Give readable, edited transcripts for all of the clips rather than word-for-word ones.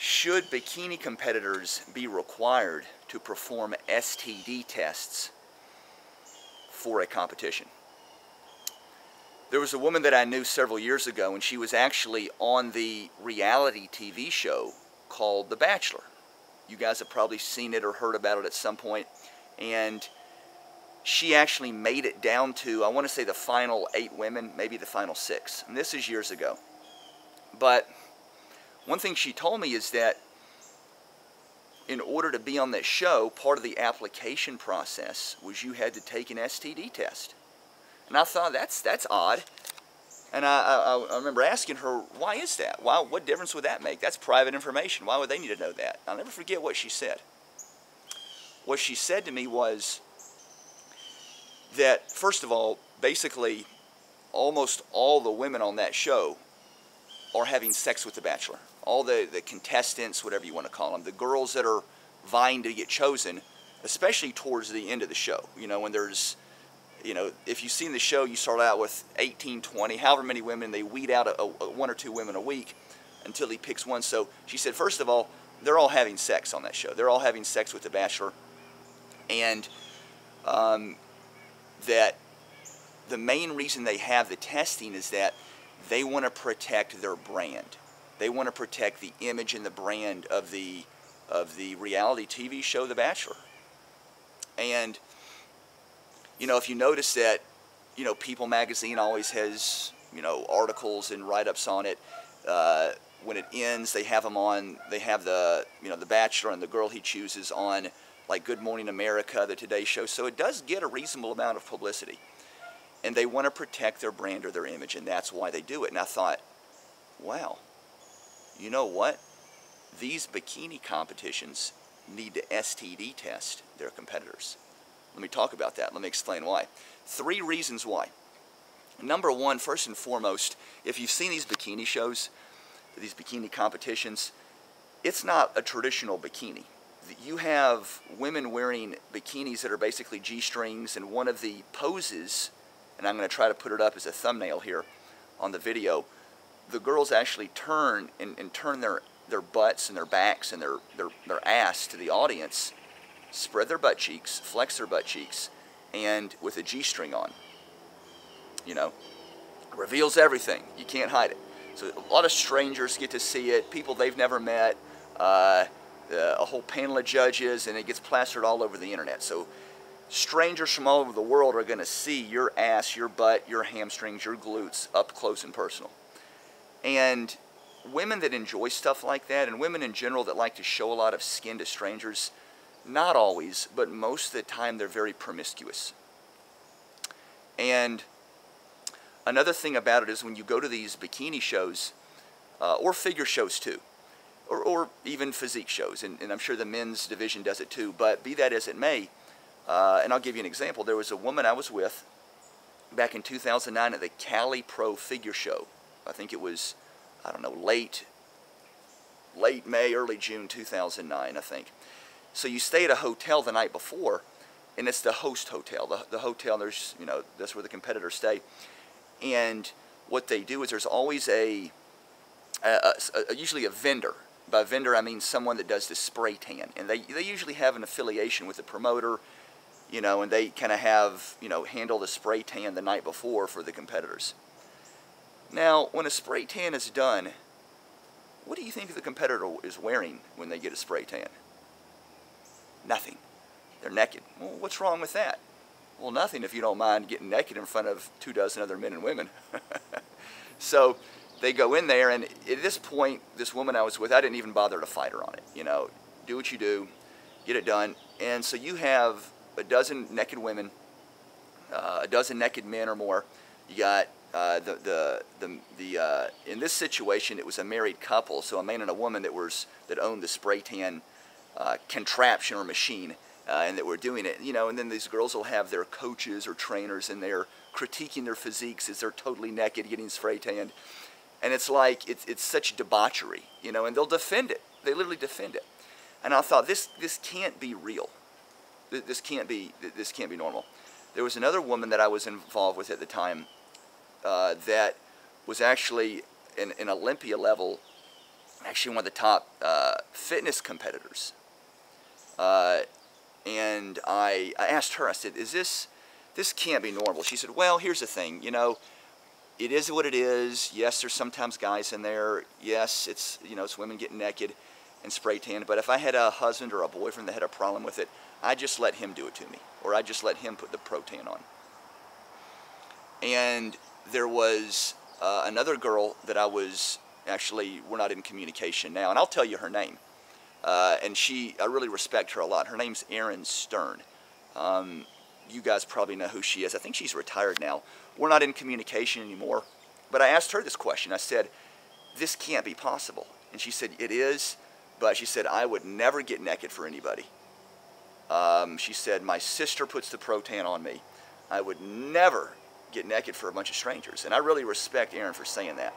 Should bikini competitors be required to perform STD tests for a competition? There was a woman that I knew several years ago, and she was actually on the reality TV show called The Bachelor. You guys have probably seen it or heard about it at some point. And she actually made it down to, I want to say, the final 8 women, maybe the final 6. And this is years ago. But one thing she told me is that in order to be on that show, part of the application process was you had to take an STD test. And I thought, that's odd. And I remember asking her, why is that? Why, what difference would that make? That's private information. Why would they need to know that? I'll never forget what she said. What she said to me was that, first of all, basically, almost all the women on that show are having sex with the Bachelor. All the contestants, whatever you want to call them, the girls that are vying to get chosen, especially towards the end of the show. You know, when there's, you know, if you've seen the show, you start out with 18, 20, however many women, they weed out 1 or 2 women a week until he picks one. So she said, first of all, they're all having sex on that show. They're all having sex with the Bachelor. And that the main reason they have the testing is that they want to protect their brand. They want to protect the image and the brand of the reality TV show, The Bachelor. And, you know, if you notice that, you know, People magazine always has, you know, articles and write-ups on it. When it ends, they have them on, they have the, you know, The Bachelor and the girl he chooses on, like, Good Morning America, the Today Show. So it does get a reasonable amount of publicity. And they want to protect their brand or their image, and that's why they do it. And I thought, wow, you know what? These bikini competitions need to STD test their competitors. Let me talk about that. Let me explain why. 3 reasons why. Number 1, first and foremost, if you've seen these bikini shows, these bikini competitions, it's not a traditional bikini. You have women wearing bikinis that are basically G-strings, and one of the poses, and I'm going to try to put it up as a thumbnail here on the video, the girls actually turn and turn their butts and their backs and their ass to the audience, spread their butt cheeks, flex their butt cheeks, and with a G-string on. You know, reveals everything. You can't hide it. So a lot of strangers get to see it, people they've never met, a whole panel of judges, and it gets plastered all over the internet. So strangers from all over the world are going to see your ass, your butt, your hamstrings, your glutes up close and personal. And women that enjoy stuff like that, and women in general that like to show a lot of skin to strangers, not always, but most of the time they're very promiscuous. And another thing about it is when you go to these bikini shows, or figure shows too, or even physique shows, and I'm sure the men's division does it too, but be that as it may, and I'll give you an example. There was a woman I was with back in 2009 at the Cali Pro Figure Show. I think it was, I don't know, late May, early June 2009, I think. So you stay at a hotel the night before, and it's the host hotel. The hotel, there's, you know, that's where the competitors stay. And what they do is there's always usually a vendor. By vendor, I mean someone that does the spray tan. And they usually have an affiliation with the promoter, you know, and they kind of have, you know, handle the spray tan the night before for the competitors. Now, when a spray tan is done, what do you think the competitor is wearing when they get a spray tan? Nothing. They're naked. Well, what's wrong with that? Well, nothing if you don't mind getting naked in front of 24 other men and women. So they go in there, and at this point, this woman I was with, I didn't even bother to fight her on it. You know, do what you do, get it done. And so you have a dozen naked women, a dozen naked men or more. You got in this situation, it was a married couple, so a man and a woman that owned the spray tan contraption or machine, and that were doing it, you know. And then these girls will have their coaches or trainers, and they're critiquing their physiques as they're totally naked getting spray tanned. And it's like, it's such debauchery, you know, and they'll defend it. They literally defend it. And I thought, this can't be real. This can't be normal. There was another woman that I was involved with at the time that was actually an Olympia level actually one of the top fitness competitors. And I asked her, I said, this can't be normal. She said, well, here's the thing, you know, it is what it is. Yes, there's sometimes guys in there. Yes, it's, you know, it's women getting naked and spray tanned. But if I had a husband or a boyfriend that had a problem with it, I just let him do it to me, or I just let him put the pro-tan on. And there was another girl that I was, actually, we're not in communication now, and I'll tell you her name. And I really respect her a lot. Her name's Erin Stern. You guys probably know who she is. I think she's retired now. We're not in communication anymore. But I asked her this question. I said, this can't be possible. And she said, it is. But she said, I would never get naked for anybody. She said, my sister puts the pro-tan on me. I would never get naked for a bunch of strangers. And I really respect Erin for saying that.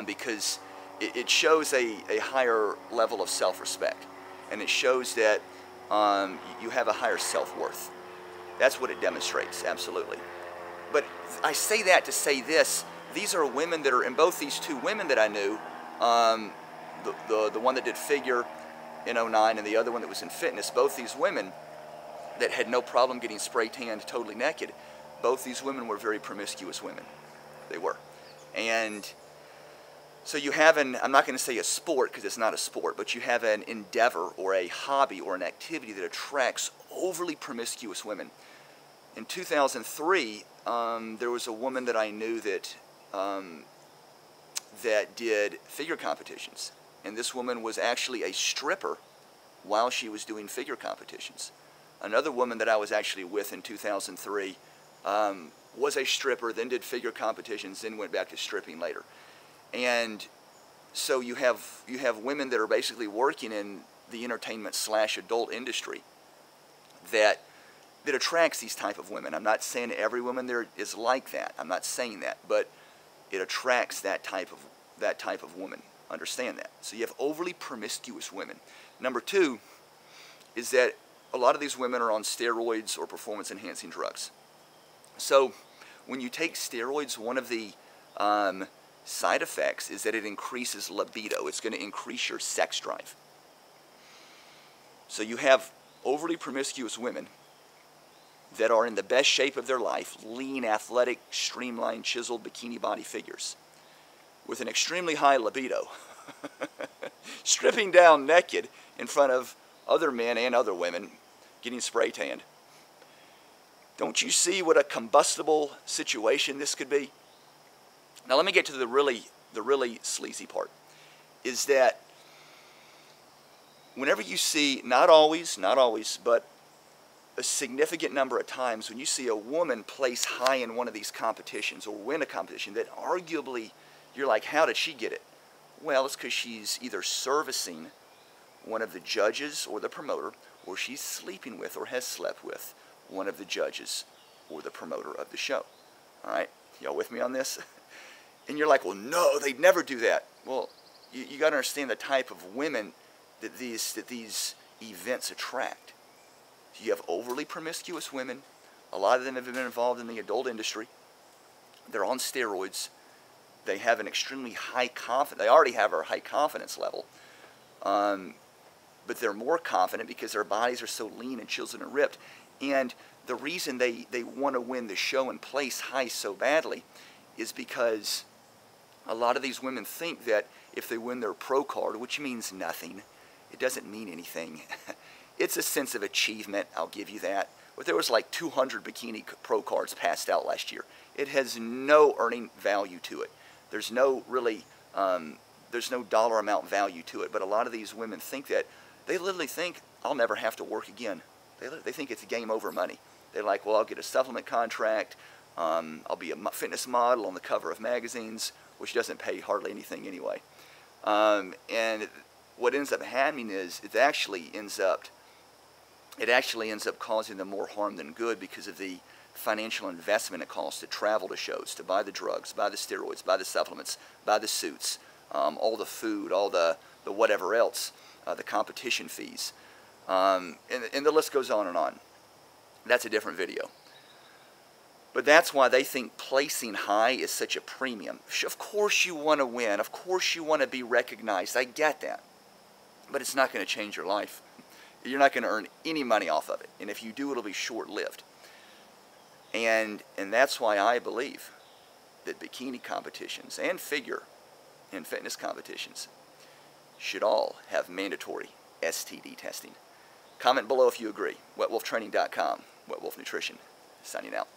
Because it shows a higher level of self-respect. And it shows that you have a higher self-worth. That's what it demonstrates, absolutely. But I say that to say this. These are women that are, and both these two women that I knew, the one that did figure in '09 and the other one that was in fitness, both these women that had no problem getting spray tanned totally naked, both these women were very promiscuous women. They were. And so you have I'm not going to say a sport because it's not a sport, but you have an endeavor or a hobby or an activity that attracts overly promiscuous women. In 2003, there was a woman that I knew that that did figure competitions. And this woman was actually a stripper while she was doing figure competitions. Another woman that I was actually with in 2003 was a stripper, then did figure competitions, then went back to stripping later. And so you have women that are basically working in the entertainment / adult industry that attracts these type of women. I'm not saying every woman there is like that. I'm not saying that, but it attracts that type of woman. Understand that. So you have overly promiscuous women. Number two is that a lot of these women are on steroids or performance-enhancing drugs. So when you take steroids, one of the side effects is that it increases libido. It's going to increase your sex drive. So you have overly promiscuous women that are in the best shape of their life, lean, athletic, streamlined, chiseled bikini body figures with an extremely high libido, stripping down naked in front of other men and other women getting spray tanned. Don't you see what a combustible situation this could be? Now let me get to the really sleazy part, is that whenever you see, not always, but a significant number of times when you see a woman place high in one of these competitions or win a competition that arguably you're like, how did she get it? Well, it's because she's either servicing one of the judges or the promoter, or she's sleeping with or has slept with one of the judges or the promoter of the show. All right? Y'all with me on this? And you're like, well, no, they'd never do that. Well, you got to understand the type of women that these events attract. You have overly promiscuous women. A lot of them have been involved in the adult industry. They're on steroids. They have an extremely high confidence. They already have a high confidence level. But they're more confident because their bodies are so lean and chiseled and ripped. And the reason they want to win the show and place high so badly is because a lot of these women think that if they win their pro card, which means nothing, it doesn't mean anything. It's a sense of achievement, I'll give you that. But there was like 200 bikini pro cards passed out last year. It has no earning value to it. There's no there's no dollar amount value to it. But a lot of these women think that, they literally think, I'll never have to work again. They think it's game over money. They're like, well, I'll get a supplement contract. I'll be a fitness model on the cover of magazines, which doesn't pay hardly anything anyway. And what ends up happening is it actually ends up causing them more harm than good because of the financial investment it costs to travel to shows, to buy the drugs, buy the steroids, buy the supplements, buy the suits, all the food, all the whatever else, the competition fees, and the list goes on and on. That's a different video. But that's why they think placing high is such a premium. Of course you want to win. Of course you want to be recognized. I get that. But it's not going to change your life. You're not going to earn any money off of it. And if you do, it'll be short-lived. And that's why I believe that bikini competitions and figure and fitness competitions should all have mandatory STD testing. Comment below if you agree. WetWolfTraining.com. Wet Wolf Nutrition, signing out.